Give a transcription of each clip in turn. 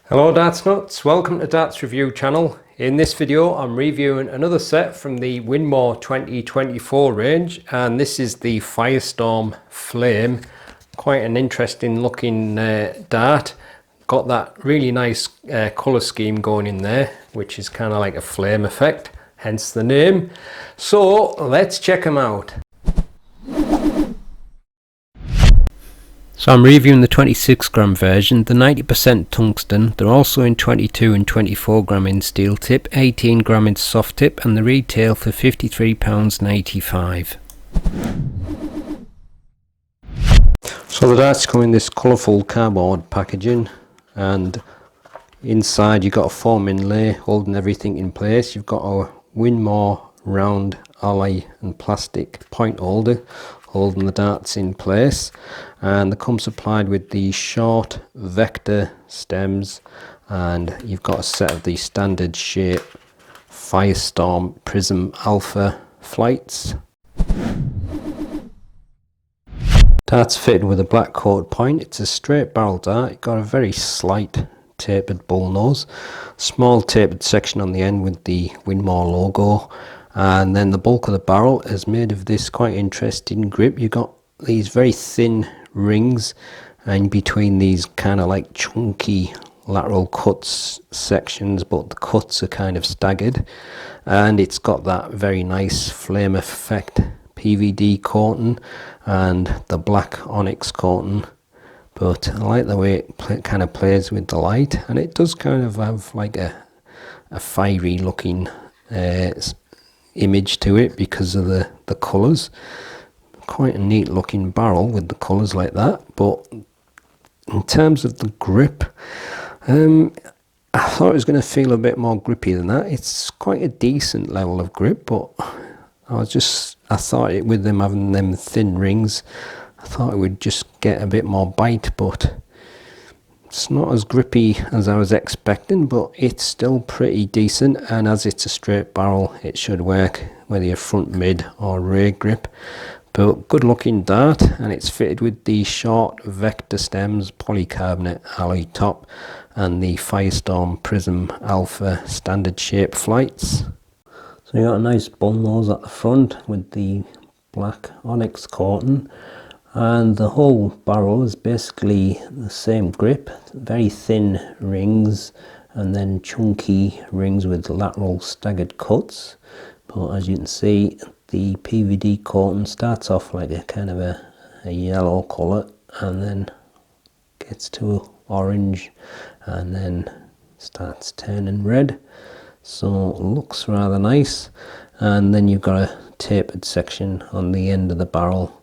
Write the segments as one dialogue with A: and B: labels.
A: Hello Darts Nuts, welcome to Darts Review channel. In this video I'm reviewing another set from the Winmau 2024 range, and this is the FIRESTORM Flame. Quite an interesting looking dart. Got that really nice colour scheme going in there, which is kind of like a flame effect, hence the name. So let's check them out. So I'm reviewing the 26 gram version, the 90% tungsten. They're also in 22 and 24 gram in steel tip, 18 gram in soft tip, and the retail for £53.85. So the darts come in this colourful cardboard packaging, and inside you've got a foam inlay holding everything in place. You've got a Winmau round alloy and plastic point holder holding the darts in place, and they come supplied with the short vector stems, and you've got a set of the standard shape FIRESTORM Prism Alpha flights. Dart's fitted with a black coat point. It's a straight barrel dart. It's got a very slight tapered bull nose, small tapered section on the end with the Winmau logo, and then the bulk of the barrel is made of this quite interesting grip. You've got these very thin rings, and between these kind of like chunky lateral cuts sections, but the cuts are kind of staggered, and it's got that very nice flame effect PVD coating and the black onyx coating. But I like the way it kind of plays with the light, and it does kind of have like a fiery looking image to it because of the colours. Quite a neat looking barrel with the colours like that. But in terms of the grip, I thought it was going to feel a bit more grippy than that. It's quite a decent level of grip, but I thought it, with them having them thin rings, I thought it would just get a bit more bite, but it's not as grippy as I was expecting, but it's still pretty decent, and as it's a straight barrel it should work whether you're front mid or rear grip. But good looking dart, and it's fitted with the short vector stems, polycarbonate alloy top, and the FIRESTORM Prism Alpha standard shape flights. So you got a nice bull nose at the front with the black onyx coating, and the whole barrel is basically the same grip, very thin rings and then chunky rings with lateral staggered cuts. But as you can see, the PVD coating starts off like a kind of a yellow colour, and then gets to orange, and then starts turning red. So it looks rather nice, and then you've got a tapered section on the end of the barrel.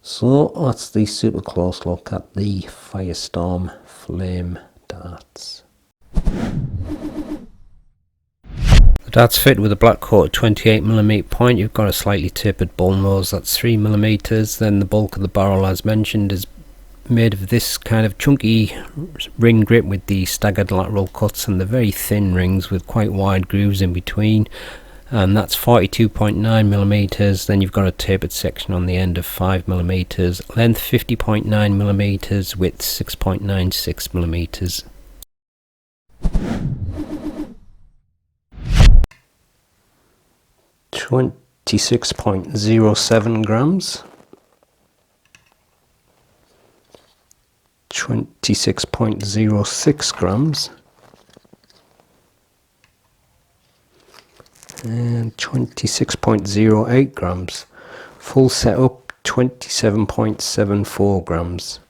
A: So that's the super close look at the FIRESTORM Flame darts. The darts fit with a black coat 28mm point. You've got a slightly tapered bull nose, that's 3mm. Then the bulk of the barrel, as mentioned, is made of this kind of chunky ring grip with the staggered lateral cuts and the very thin rings with quite wide grooves in between, and that's 42.9mm. Then you've got a tapered section on the end of 5mm, length 50.9mm, width 6.96mm. .07 grams, 26.06 grams, and 26.08 grams. Full setup 27.74 grams.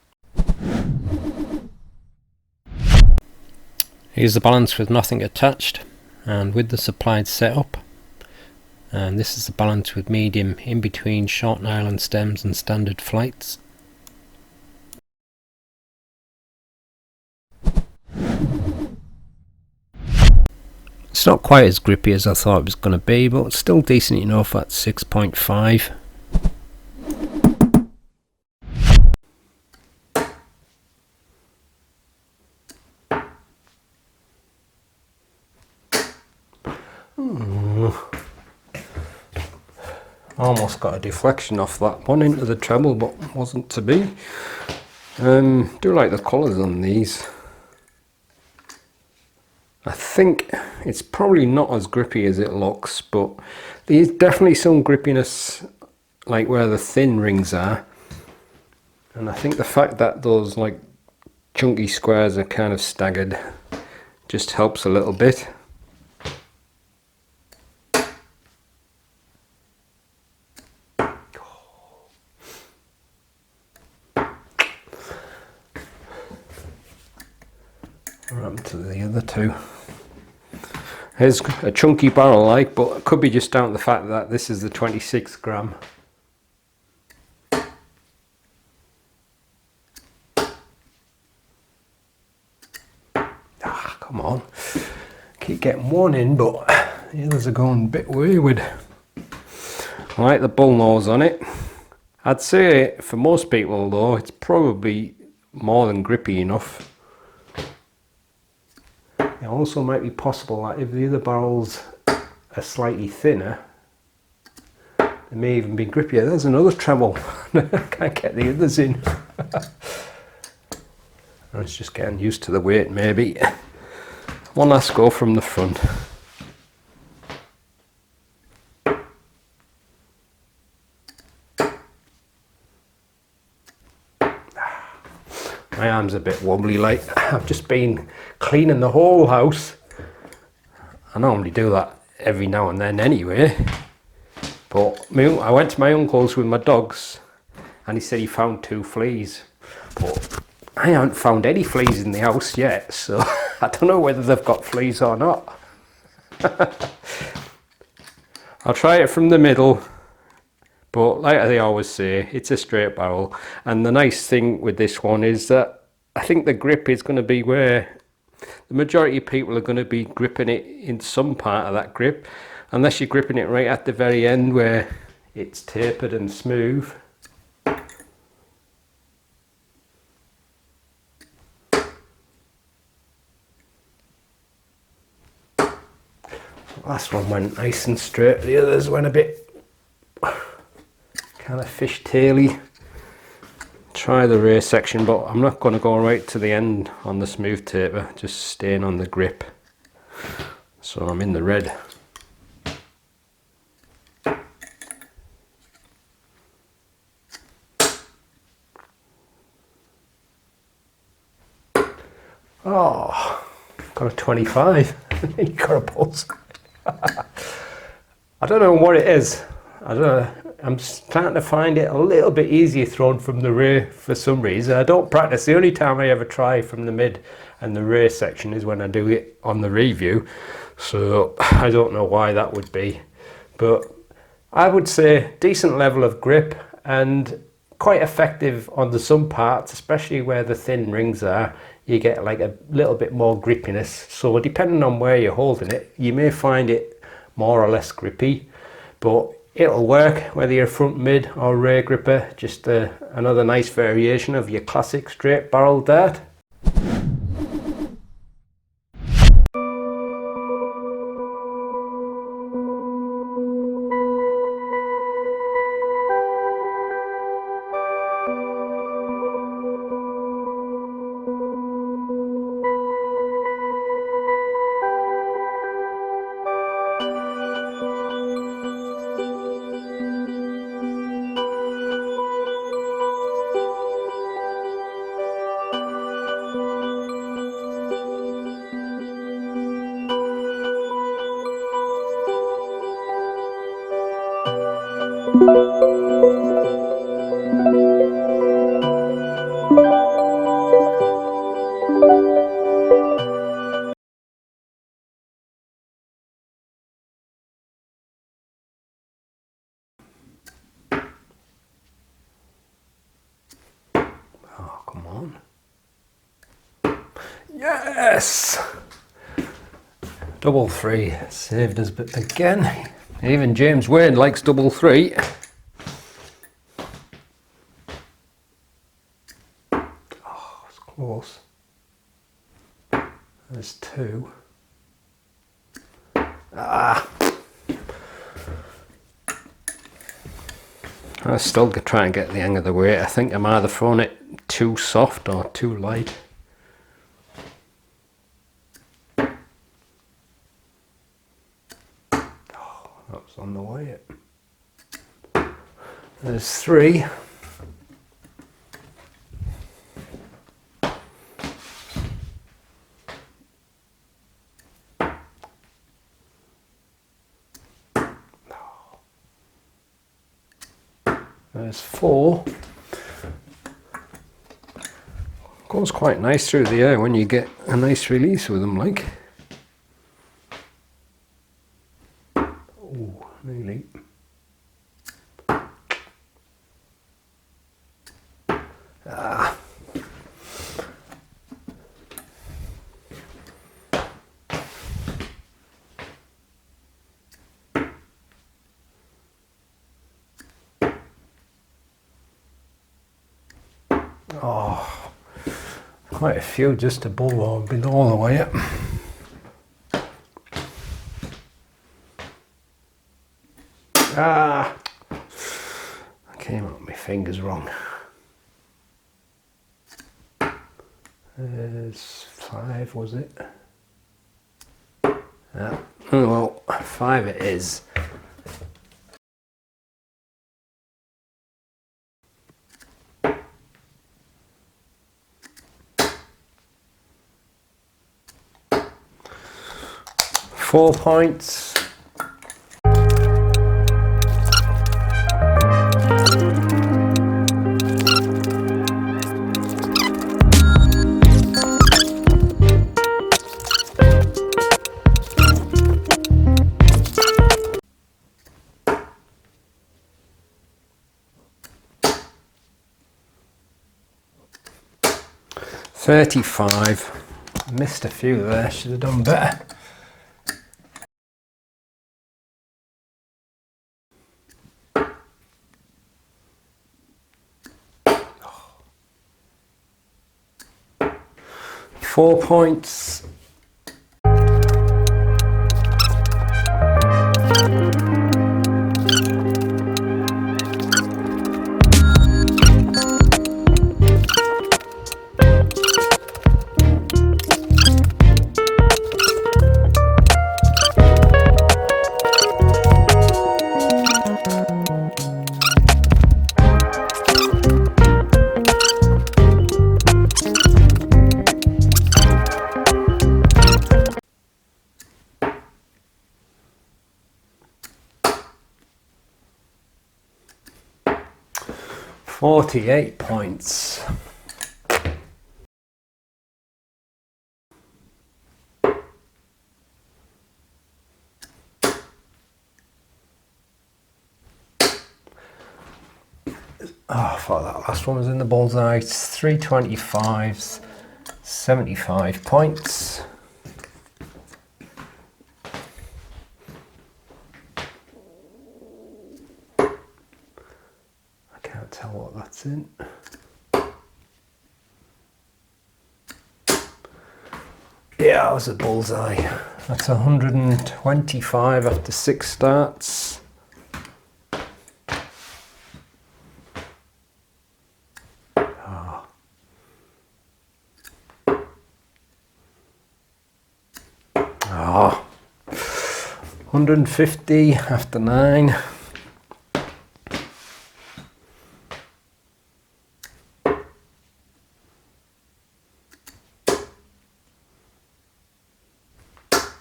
A: Here's the balance with nothing attached and with the supplied setup. And this is the balance with medium in between short nylon stems and standard flights. It's not quite as grippy as I thought it was going to be, but it's still decent enough at 6.5. Almost got a deflection off that one into the treble, but wasn't to be. Do like the colours on these. I think it's probably not as grippy as it looks, but there's definitely some grippiness like where the thin rings are. And I think the fact that those like chunky squares are kind of staggered just helps a little bit. What happened to the other two? Here's a chunky barrel like, but it could be just down to the fact that this is the 26 gram. Ah, come on. Keep getting one in, but the others are going a bit wayward. I like the bull nose on it. I'd say for most people though, it's probably more than grippy enough. It also might be possible that if the other barrels are slightly thinner, they may even be grippier. There's another treble. I can't get the others in. I was just getting used to the weight maybe. One last go from the front. My arm's a bit wobbly, like I've just been cleaning the whole house. I normally do that every now and then anyway, but I went to my uncle's with my dogs and he said he found 2 fleas, but I haven't found any fleas in the house yet, so I don't know whether they've got fleas or not. I'll try it from the middle. But like they always say, it's a straight barrel. And the nice thing with this one is that I think the grip is going to be where the majority of people are going to be gripping it in some part of that grip. Unless you're gripping it right at the very end where it's tapered and smooth. The last one went nice and straight. The others went a bit kind of fishtaily. Try the rear section, but I'm not going to go right to the end on the smooth taper, just staying on the grip. So I'm in the red. Oh, got a 25. You got a pulse. I don't know what it is. I don't know. I'm starting to find it a little bit easier thrown from the rear for some reason. I don't practice. The only time I ever try from the mid and the rear section is when I do it on the review. So I don't know why that would be. But I would say decent level of grip and quite effective on the some parts, especially where the thin rings are. You get like a little bit more grippiness. So depending on where you're holding it, you may find it more or less grippy. But it'll work whether you're front mid or rear gripper. Just another nice variation of your classic straight barrel dart. Oh, come on. Yes! Double 3 saved us, but again, even James Wade likes double 3. Oh, it's close. There's 2. Ah! I still try and get the hang of the weight. I think I'm either throwing it too soft or too light. on the way. There's 3. There's 4. Goes quite nice through the air when you get a nice release with them, like. Oh, nearly. Ah. Oh, quite a few just above or below the way up. Ah, I came out with my fingers wrong. There's 5, was it? Yeah. Oh well, 5 it is. Four points. $35. Missed a few there, should have done better. $4 points. $48 points. Oh, I thought that last one was in the bullseye. It's 325s, 75 points. I can't tell what that's in. Yeah, that was a bullseye. That's 125 after 6 starts. Oh, 150 after 9.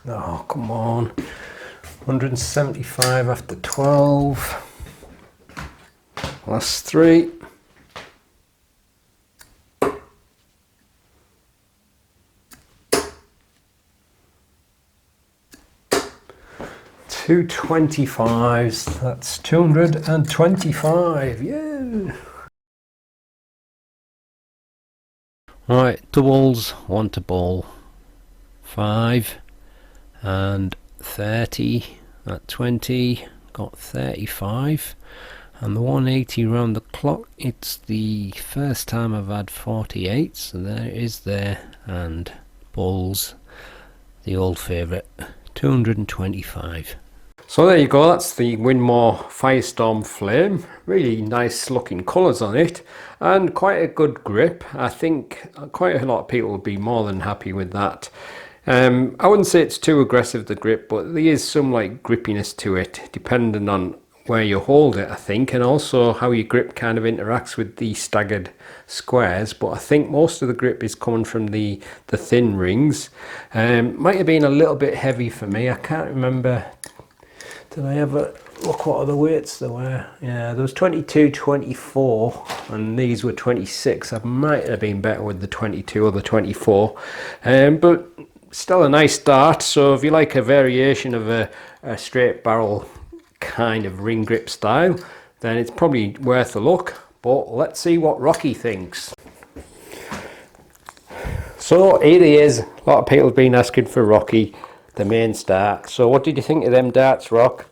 A: Oh, come on. 175 after 12. Last 3. Two 25s, that's 225, yeah. Right, doubles, 1 to bowl, 5 and 30 at 20, got 35, and the 180 round the clock. It's the first time I've had 48, so there it is there, and bowls, the old favourite, 225. So there you go, that's the Winmau FIRESTORM Flame. Really nice looking colours on it and quite a good grip. I think quite a lot of people would be more than happy with that. I wouldn't say it's too aggressive, the grip, but there is some like grippiness to it, depending on where you hold it, I think, and also how your grip kind of interacts with the staggered squares. But I think most of the grip is coming from the thin rings. Might have been a little bit heavy for me. I can't remember. Did I ever look what other weights there were? Yeah, there was 22, 24, and these were 26. I might have been better with the 22 or the 24, but still a nice dart. So if you like a variation of a straight barrel kind of ring grip style, then it's probably worth a look. But let's see what Rocky thinks. So here he is. A lot of people have been asking for Rocky, the main star. So what did you think of them darts, Rock?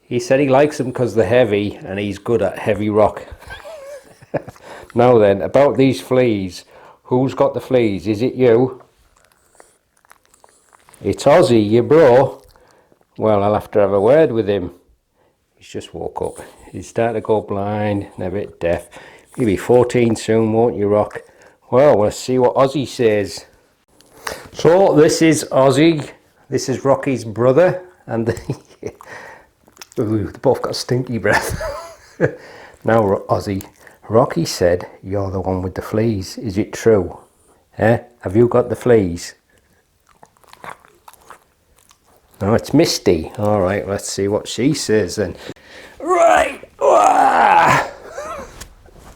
A: He said he likes them because they're heavy and he's good at heavy rock. Now then, about these fleas. Who's got the fleas? Is it you? It's Ozzy, your bro. Well, I'll have to have a word with him. He's just woke up. He's starting to go blind and a bit deaf. You'll be 14 soon, won't you, Rock? Well, we'll see what Ozzy says. So, this is Ozzy. This is Rocky's brother. And ooh, they both got stinky breath. Now, Ozzy, Rocky said you're the one with the fleas. Is it true? Eh? Have you got the fleas? No, it's Misty. All right, let's see what she says then. Right.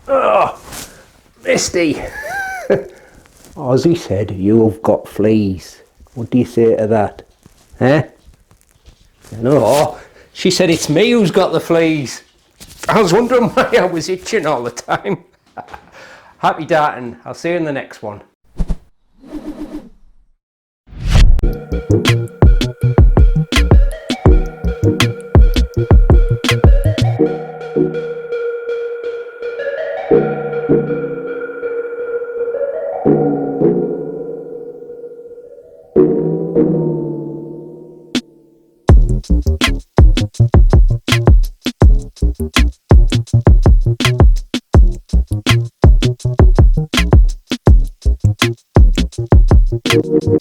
A: Oh, Misty. Ozzy said you've got fleas. What do you say to that? Eh? No, she said it's me who's got the fleas. I was wondering why I was itching all the time. Happy darting. I'll see you in the next one.